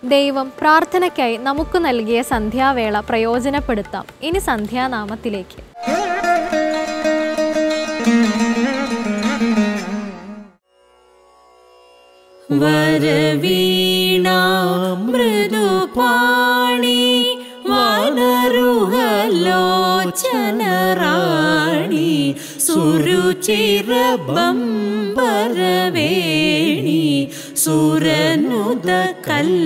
ദൈവം പ്രാർത്ഥനയ്ക്കായി നമുക്ക് നൽകിയ സന്ധ്യാവേള പ്രയോജനപ്പെടുത്താം. ഇനി സന്ധ്യാനാമത്തിലേക്ക്. വരവീണാ മൃദുപാണി വനരുഹലോചനറാണി സുരുചിരബംബരവേണി സുരനുദ കല്യാണി.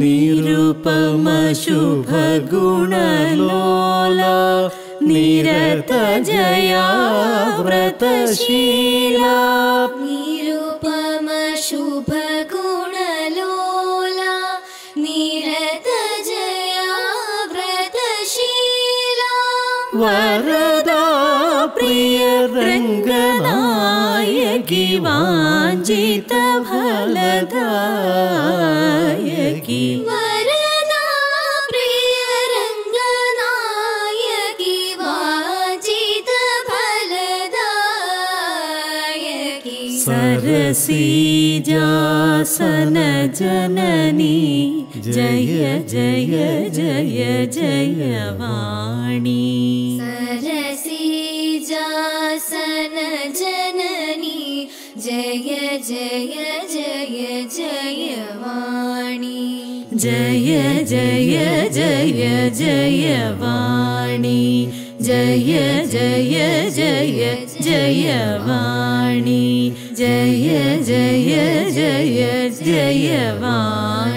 നിരുപമ ശുഭഗുണലോല നിരത ജയാ വ്രതശീല. നിരുപമ ശുഭഗുണലോല നിരത ജയാ വ്രതശീല. വരദാ പ്രിയ രംഗനായകി വാഞ്ചിത ഫലദായകി. വരദാ പ്രിയ രംഗനായകി വാഞ്ചിത ഫലദായകി. സരസീജാസന ജനനി ജയ ജയ ജയ ജയവാണി. സരസീജാസന ജനനി ജയ ജയ ജയ ജയവാണി. ജയ ജയ ജയ ജയവാണി. ജയ ജയ ജയ ജയവാണി. ജയ ജയ ജയ ജയവാണി.